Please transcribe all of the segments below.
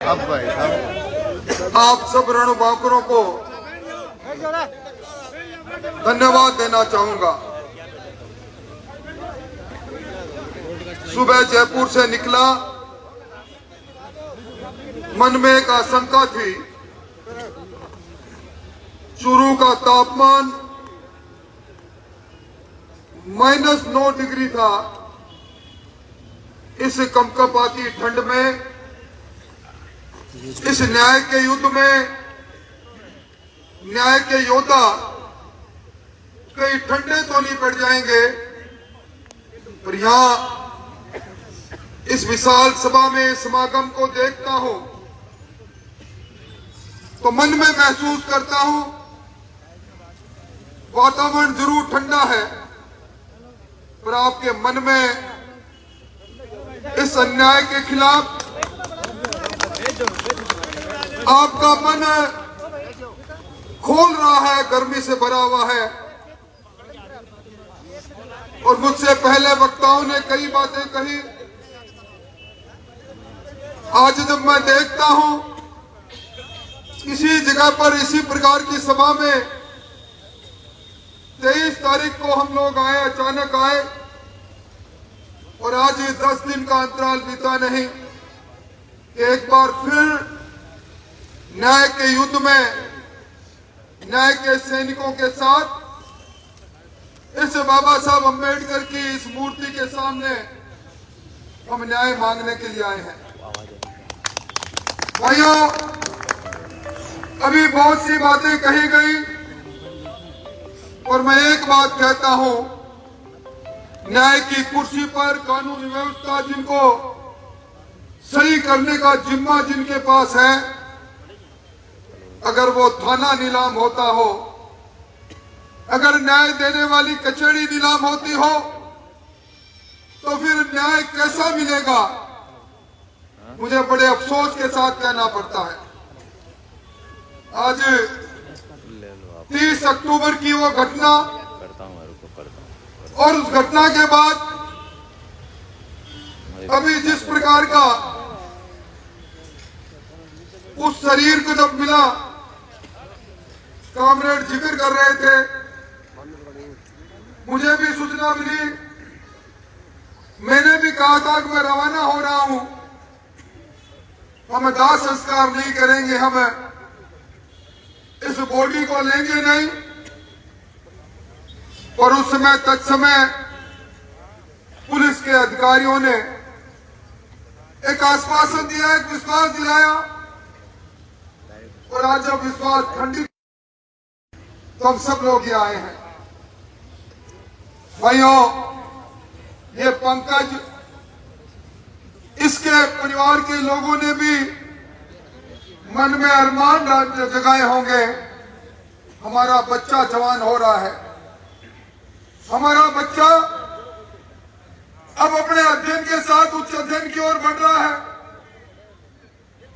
अब भाई आप सब रणबांकुरों को धन्यवाद देना चाहूंगा। सुबह जयपुर से निकला, मन में एक आशंका थी। चूरू का तापमान -9 डिग्री था। इस कंपकपाती ठंड में, इस न्याय के युद्ध में न्याय के योद्धा कई ठंडे तो नहीं पड़ जाएंगे, पर यहां इस विशाल सभा में समागम को देखता हूं तो मन में महसूस करता हूं वातावरण जरूर ठंडा है, पर आपके मन में इस अन्याय के खिलाफ आपका मन खोल रहा है, गर्मी से भरा हुआ है। और मुझसे पहले वक्ताओं ने कई बातें कही। आज जब मैं देखता हूं इसी जगह पर, इसी प्रकार की सभा में 23 तारीख को हम लोग आए, अचानक आए, और आज 10 दिन का अंतराल बीता नहीं कि एक बार फिर न्याय के युद्ध में न्याय के सैनिकों के साथ इस बाबा साहब अम्बेडकर की इस मूर्ति के सामने हम न्याय मांगने के लिए आए हैं। भाइयों, अभी बहुत सी बातें कही गई और मैं एक बात कहता हूं, न्याय की कुर्सी पर कानून व्यवस्था जिनको सही करने का जिम्मा जिनके पास है, अगर वो थाना नीलाम होता हो, अगर न्याय देने वाली कचहरी नीलाम होती हो, तो फिर न्याय कैसा मिलेगा? मुझे बड़े अफसोस के साथ कहना पड़ता है। आज 30 अक्टूबर की वो घटना, और उस घटना के बाद अभी जिस प्रकार का उस शरीर को जब मिला, कामरेड जिक्र कर रहे थे, मुझे भी सूचना मिली, मैंने भी कहा था कि मैं रवाना हो रहा हूं, हम दाह संस्कार नहीं करेंगे, हम इस बॉडी को लेंगे नहीं। और उस समय तत्समय पुलिस के अधिकारियों ने एक आश्वासन दिया, एक विश्वास दिलाया, और आज जब विश्वास खंडित तो हम सब लोग यहाँ आए हैं। भाइयों, ये पंकज, इसके परिवार के लोगों ने भी मन में अरमान जगाए होंगे, हमारा बच्चा जवान हो रहा है, हमारा बच्चा अब अपने अध्ययन के साथ उच्च अध्ययन की ओर बढ़ रहा है,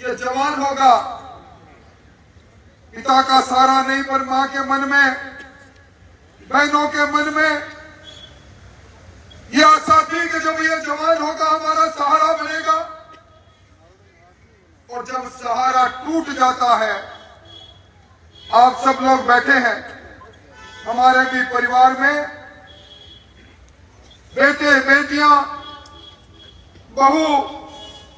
ये जवान होगा। पिता का सहारा नहीं, पर मां के मन में, बहनों के मन में ये आशा थी कि जब ये जवान होगा हमारा सहारा बनेगा। और जब सहारा टूट जाता है, आप सब लोग बैठे हैं, हमारे भी परिवार में बेटे बेटियां, बहू,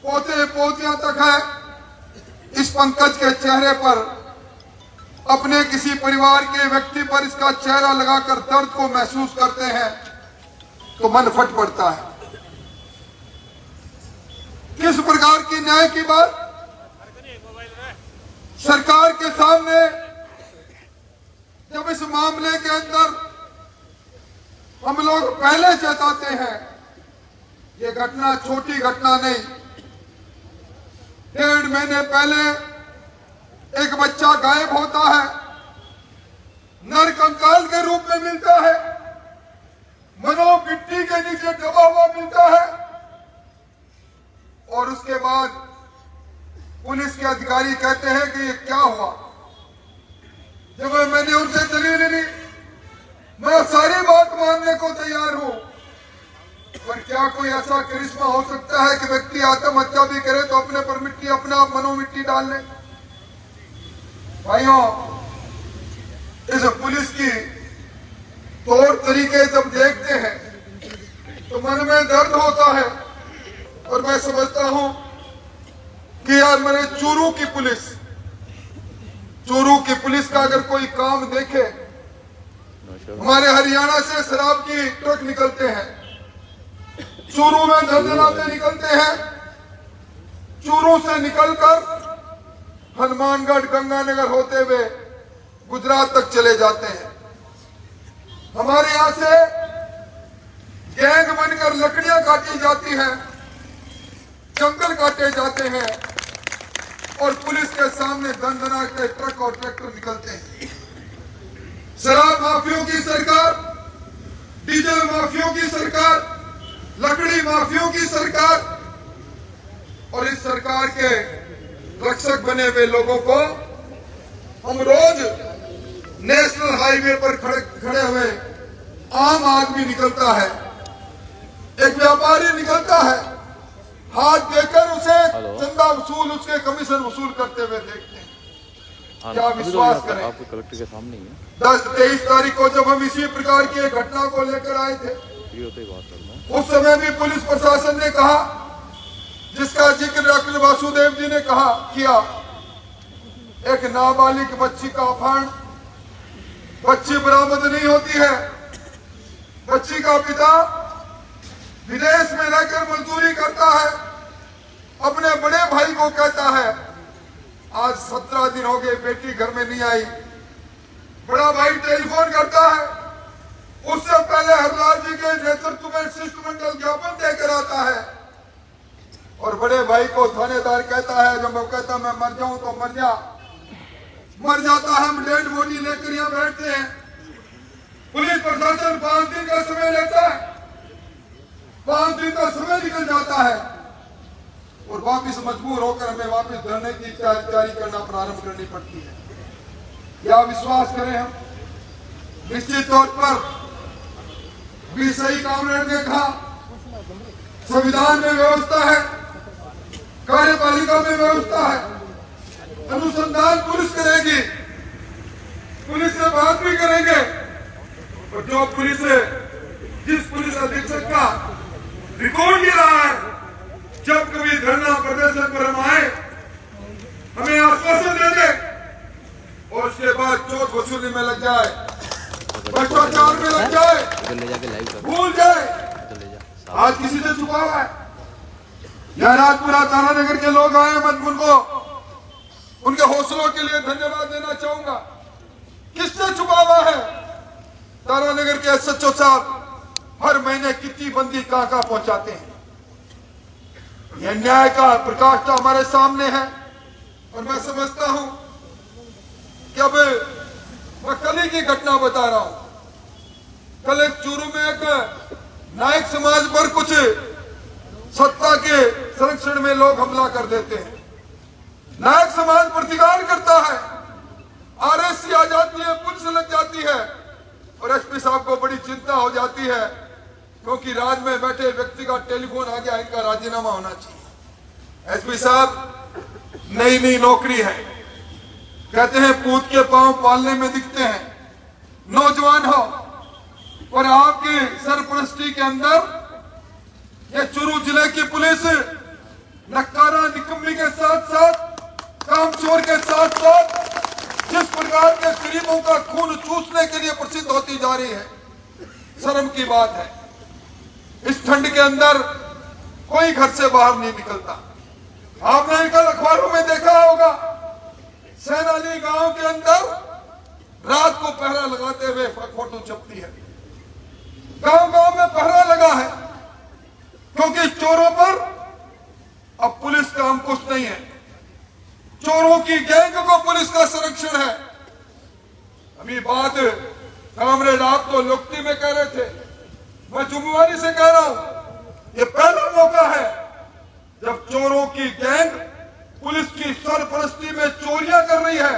पोते पोतियां तक है। इस पंकज के चेहरे पर, अपने किसी परिवार के व्यक्ति पर इसका चेहरा लगाकर दर्द को महसूस करते हैं तो मन फट पड़ता है। किस प्रकार की न्याय की बात सरकार के सामने, जब इस मामले के अंदर हम लोग पहले चेताते हैं, ये घटना छोटी घटना नहीं। 1.5 महीने पहले एक बच्चा गायब होता है, नरकंकाल के रूप में मिलता है, मनो मिट्टी के नीचे दबा हुआ मिलता है, और उसके बाद पुलिस के अधिकारी कहते हैं कि ये क्या हुआ। जब मैंने उनसे दलील ली, मैं सारी बात मानने को तैयार हूं, पर क्या कोई ऐसा करिश्मा हो सकता है कि व्यक्ति आत्महत्या भी करे तो अपने पर मिट्टी, अपने आप मनो मिट्टी डाल ले? भाइयों, इस पुलिस की तौर तरीके जब देखते हैं तो मन में दर्द होता है और मैं समझता हूं कि यार मेरे चूरू की पुलिस का अगर कोई काम देखे, हमारे हरियाणा से शराब की ट्रक निकलते हैं, चूरू में दर्जनाते निकलते हैं, चूरू से निकलकर हनुमानगढ़ गंगानगर होते हुए गुजरात तक चले जाते हैं। हमारे यहां से गैंग बनकर लकड़ियां काटी जाती हैं, जंगल काटे जाते हैं और पुलिस के सामने दंदना के ट्रक और ट्रैक्टर निकलते हैं। शराब माफियों की सरकार, डीजल माफियों की सरकार, लकड़ी माफियों की सरकार और इस सरकार के रक्षक बने हुए लोगों को हम रोज नेशनल हाईवे पर खड़े हुए आम आदमी निकलता है, एक व्यापारी निकलता है, हाथ देकर उसे चंदा वसूल, उसके कमीशन वसूल करते हुए देखते हैं। क्या विश्वास करें? आपको कलेक्टर के सामने ही है। 10-23 तारीख को जब हम इसी प्रकार की एक घटना को लेकर आए थे, उस समय भी पुलिस प्रशासन ने कहा, जिसका जिक्र डॉक्टर वासुदेव जी ने किया, एक नाबालिग बच्ची का अपहरण, बच्ची बरामद नहीं होती है, बच्ची का पिता विदेश में रहकर मजदूरी करता है, अपने बड़े भाई को कहता है आज 17 दिन हो गए बेटी घर में नहीं आई। बड़ा भाई टेलीफोन करता है, उससे पहले हरलाल जी के नेतृत्व में शिष्टमंडल ज्ञापन देकर आता है और बड़े भाई को थानेदार कहता है, जब वो कहता मैं मर जाऊं तो मर जाता है। हम डेड बॉडी लेकर यहां बैठते हैं, पुलिस प्रशासन 5 दिन का समय लेता है, 5 दिन का समय निकल जाता है और वापिस मजबूर होकर हमें वापिस धरने की तैयारी करना प्रारंभ करनी पड़ती है। क्या विश्वास करें हम? निश्चित तौर पर भी सही कामरेड ने कहा, संविधान में व्यवस्था है, कार्यपालिका में व्यवस्था है, अनुसंधान पुलिस करेगी, पुलिस से बात भी करेंगे और जो जिस पुलिस अधीक्षक का रिकॉर्ड ये रहा है, जब कभी धरना प्रदर्शन पर हम आए हमें आश्वासन दे दे और उसके बाद चोट वसूली में लग जाए, भ्रष्टाचार में लग जाए, भूल जाए आज किसी से छुपा हुआ है। यह राजपुरा तारानगर के लोग आए, मैं उनको उनके हौसलों के लिए धन्यवाद देना चाहूंगा। किससे छुपा हुआ है? तारानगर के एसएचओ साहब हर महीने कितनी बंदी कहां पहुंचाते हैं। यह न्याय का प्रकाश तो हमारे सामने है और मैं समझता हूं कि अब मैं कल ही की घटना बता रहा हूं। कल एक चूरू में एक नायक समाज पर कुछ सत्ता के संरक्षण में लोग हमला कर देते हैं। नायक समाज प्रतिकार करता है, आरएससी आ जाती है, पुलिस लग जाती है और एसपी साहब को बड़ी चिंता हो जाती है क्योंकि राज में बैठे व्यक्ति का टेलीफोन आ गया, इनका राजीनामा होना चाहिए। एसपी साहब नई नौकरी है, कहते हैं पूत के पांव पालने में दिखते हैं, नौजवान हो और आपकी सरपरस्ती के अंदर ये चूरू जिले की पुलिस नक्कारा निकम्मी के साथ साथ कामचोर के साथ साथ जिस प्रकार के गरीबों का खून चूसने के लिए प्रसिद्ध होती जा रही है, शर्म की बात है। इस ठंड के अंदर कोई घर से बाहर नहीं निकलता। आपने कल अखबारों में देखा होगा, सैनाली गांव के अंदर रात को पहरा लगाते हुए फोटो छपती है। गांव में पहरा लगा है क्योंकि चोरों पर अब पुलिस का अंकुश नहीं है। चोरों की गैंग को पुलिस का संरक्षण है। अभी बात कामरेड आप तो लोकती में कह रहे थे, मैं जुम्मेवारी से कह रहा हूं, ये पहला मौका है जब चोरों की गैंग पुलिस की सरपरस्ती में चोरियां कर रही है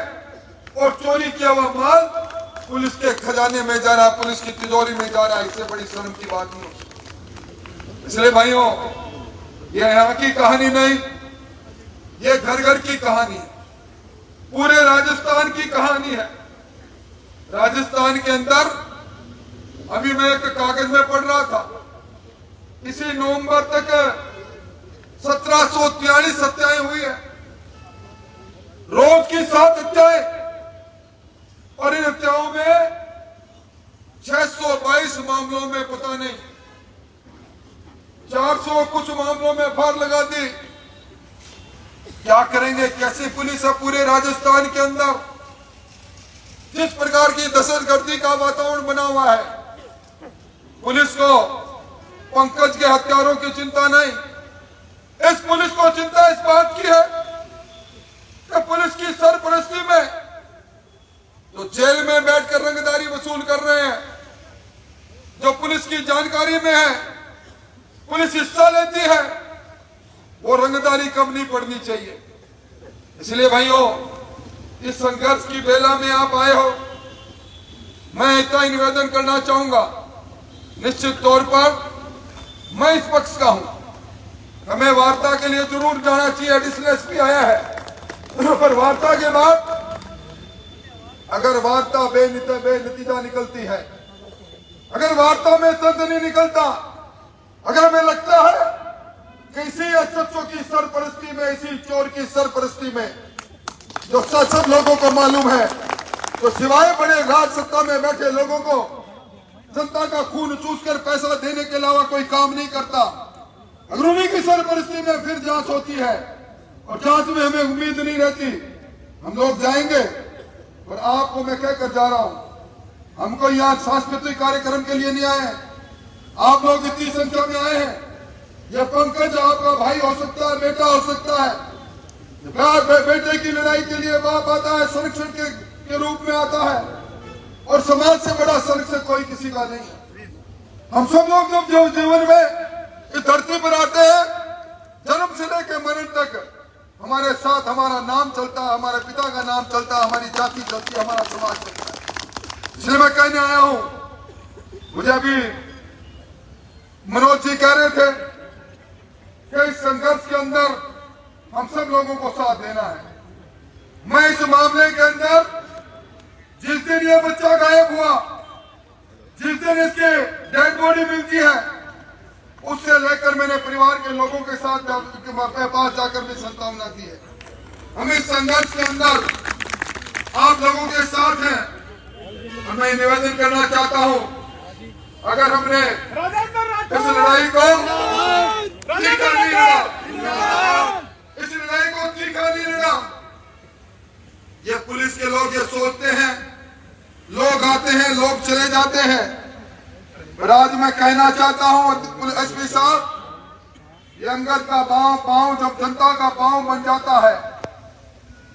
और चोरी किया हुआ माल पुलिस के खजाने में जा रहा है, पुलिस की तिजोरी में जा रहा है। इससे बड़ी शर्म की बात नहीं हो सकती। इसलिए भाइयों, ये यहाँ की कहानी नहीं, ये घर घर की कहानी है, पूरे राजस्थान की कहानी है। राजस्थान के अंदर अभी मैं एक कागज में पढ़ रहा था, इसी नवंबर तक 1743 हत्याएं हुई है, रोज की 7 हत्याएं, और इन हत्याओं में 622 मामलों में पता नहीं 400 कुछ मामलों में फार लगा दी। क्या करेंगे? कैसी पुलिस है पूरे राजस्थान के अंदर? जिस प्रकार की दहशतगर्दी का वातावरण बना हुआ है, पुलिस को पंकज के हत्यारों की चिंता नहीं, इस पुलिस को चिंता इस बात की है कि पुलिस की सरपरस्ती में जो जेल में बैठकर रंगदारी वसूल कर रहे हैं, जो पुलिस की जानकारी में है, पुलिस हिस्सा लेती है, वो रंगदारी कम नहीं पड़नी चाहिए। इसलिए भाइयों, इस संघर्ष की बेला में आप आए हो, मैं इतना ही निवेदन करना चाहूंगा, निश्चित तौर पर मैं इस पक्ष का हूं, हमें वार्ता के लिए जरूर जाना चाहिए। एडिशनल एसपी आया है, पर वार्ता के बाद अगर वार्ता बेनतीजा निकलती है, अगर वार्ता में तंत्र नहीं निकलता, अगर हमें लगता है कि इसी एसएचओ की सरपरस्ती में, इसी चोर की सरपरस्ती में, जो सब लोगों को मालूम है, तो सिवाय बड़े राज सत्ता में बैठे लोगों को जनता का खून चूसकर पैसा देने के अलावा कोई काम नहीं करता, अगर उन्हीं की सरपरस्ती में फिर जांच होती है और जांच में हमें उम्मीद नहीं रहती, हम लोग जाएंगे। और आपको मैं कहकर जा रहा हूं, हमको यहाँ सांस्कृतिक कार्यक्रम के लिए नहीं आए हैं, आप लोग इतनी संख्या में आए हैं। यह पंकज आपका भाई हो सकता है, बेटा हो सकता है, बेटे की लड़ाई के लिए बाप आता है, संरक्षण के रूप में आता है, और समाज से बड़ा संरक्षक कोई किसी का नहीं है। हम सब लोग जब जो जीवन में इस धरती पर आते हैं, जन्म से लेकर मरण तक हमारे साथ हमारा नाम चलता है, हमारे पिता का नाम चलता है, हमारी जाति चलती है, हमारा समाज चलता है। इसलिए मैं कहने आया हूं, मुझे अभी मनोज जी कह रहे थे कि इस संघर्ष के अंदर हम सब लोगों को साथ देना है। मैं इस मामले के अंदर जिस दिन ये बच्चा गायब हुआ, जिस दिन इसकी डेड बॉडी मिलती है, उससे लेकर मैंने परिवार के लोगों के साथ पास जाकर भी सांत्वना की है। हम इस संघर्ष के अंदर आप लोगों के साथ हैं। मैं निवेदन करना चाहता हूं, अगर हमने इस लड़ाई को तीखा नहीं लड़ा, इस लड़ाई को तीखा नहीं लड़ा, ये पुलिस के लोग ये सोचते हैं, लोग आते हैं, लोग चले जाते हैं। पर आज मैं कहना चाहता हूं एसपी साहब, ये अंगद का पांव जब जनता का पांव बन जाता है,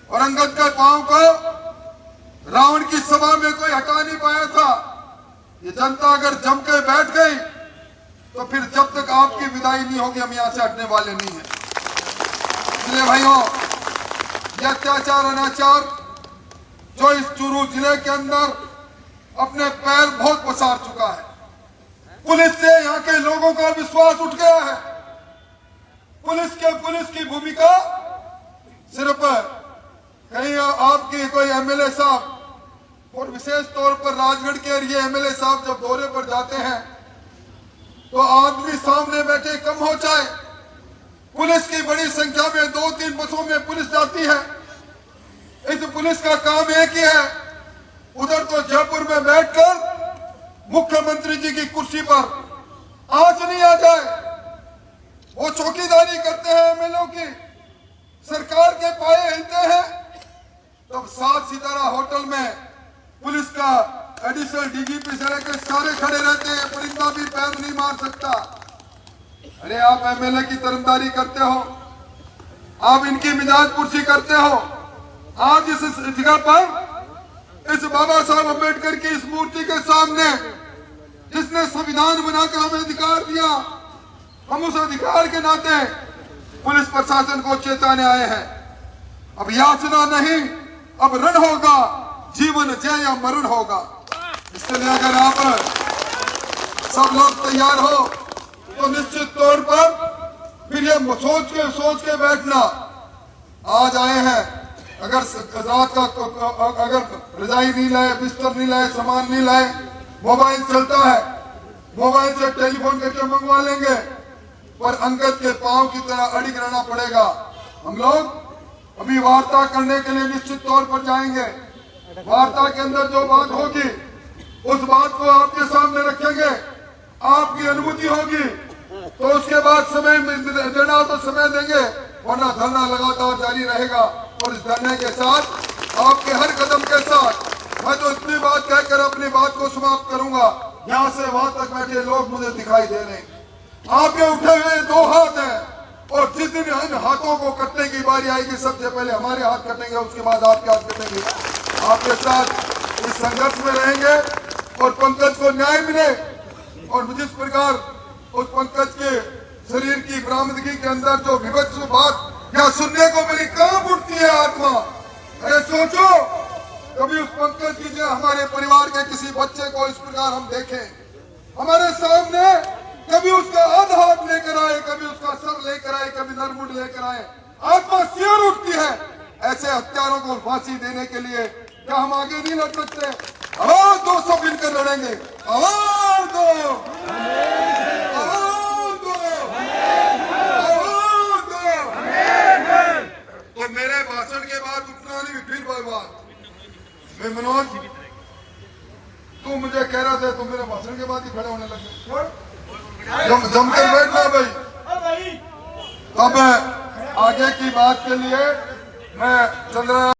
और अंगद के पांव को रावण की सभा में कोई हटा नहीं पाया था, ये जनता अगर जम के बैठ गई तो फिर जब तक आपकी विदाई नहीं होगी हम यहां से हटने वाले नहीं हैं। इसलिए भाइयों, यह अत्याचार अनाचार जो इस चूरू जिले के अंदर अपने पैर बहुत पसार चुका है, पुलिस से यहाँ के लोगों का विश्वास उठ गया है। पुलिस की भूमिका सिर्फ कहीं आपकी कोई एमएलए साहब, और विशेष तौर पर राजगढ़ के एरिया एमएलए साहब जब दौरे पर जाते हैं तो आदमी सामने बैठे कम हो जाए, पुलिस की बड़ी संख्या में 2-3 बसों में पुलिस जाती है। इस पुलिस का काम एक ही है, उधर तो जयपुर में बैठकर मुख्यमंत्री जी की कुर्सी पर आंच नहीं आ जाए, वो चौकीदारी करते हैं एमएलए की, सरकार के पाए हिलते हैं, तब 7 सितारा होटल में पुलिस का एडिशनल डीजीपी से लेकर सारे खड़े रहते हैं, परिंदा भी पैर नहीं मार सकता। अरे आप एमएलए की तरफदारी करते हो, आप इनकी मिजाज पुरसी करते हो। आज इस जगह पर इस बाबा साहब अम्बेडकर की इस मूर्ति के सामने, जिसने संविधान बनाकर हमें अधिकार दिया, हम उस अधिकार के नाते पुलिस प्रशासन को चेताने आए हैं। अब याचना नहीं, अब रण होगा, जीवन जय या मरण होगा। इसके लिए अगर आप सब लोग तैयार हो तो निश्चित तौर पर फिर ये सोच के बैठना, आज आए हैं, अगर रात का अगर रजाई नहीं लाए, बिस्तर नहीं लाए, सामान नहीं लाए, मोबाइल चलता है, मोबाइल से टेलीफोन करके मंगवा लेंगे, पर अंगद के पांव की तरह अड़िग रहना पड़ेगा। हम लोग अभी वार्ता करने के लिए निश्चित तौर पर जाएंगे। वार्ता के अंदर जो बात होगी उस बात को आपके सामने रखेंगे, आपकी अनुमति होगी तो उसके बाद समय देना हो तो समय देंगे, वरना धरना लगातार जारी रहेगा। और इस धरने के साथ आपके हर कदम के साथ मैं तो इतनी बात कहकर अपनी बात को समाप्त करूंगा। यहाँ से वहां तक बैठे लोग मुझे दिखाई दे रहे हैं, आपके उठे हुए दो हाथ हैं, और जिस दिन इन हाथों को कटने की बारी आएगी सबसे पहले हमारे हाथ कटेंगे, उसके बाद आपके हाथ कटेंगे। आपके साथ इस संघर्ष में रहेंगे और पंकज को न्याय मिले। और जिस प्रकार उस पंकज के शरीर की बरामदगी के अंदर जो विभत्स बात क्या सुनने को मिली, कहां उठती है आत्मा। अरे सोचो, कभी उस पंकज की जो हमारे परिवार के किसी बच्चे को इस प्रकार हम देखें हमारे सामने, कभी उसका आधा हाथ लेकर आए, कभी उसका सर लेकर आए, कभी नरमुंड लेकर आए, आत्मा सिर उठती है। ऐसे हत्यारों को फांसी देने के लिए क्या हम आगे नहीं लड़ सकते? आवाज दो, सब मिलकर लड़ेंगे। आवाज दो, आवाज दो, आवाज दो। तो मेरे भाषण के बाद उठना नहीं, फिर बात मैं मनोज, तू मुझे कह रहा था, तुम मेरे भाषण के बाद ही खड़े होने लगे। जमकर बैठना भाई। अब आगे की बात के लिए मैं चंद्रा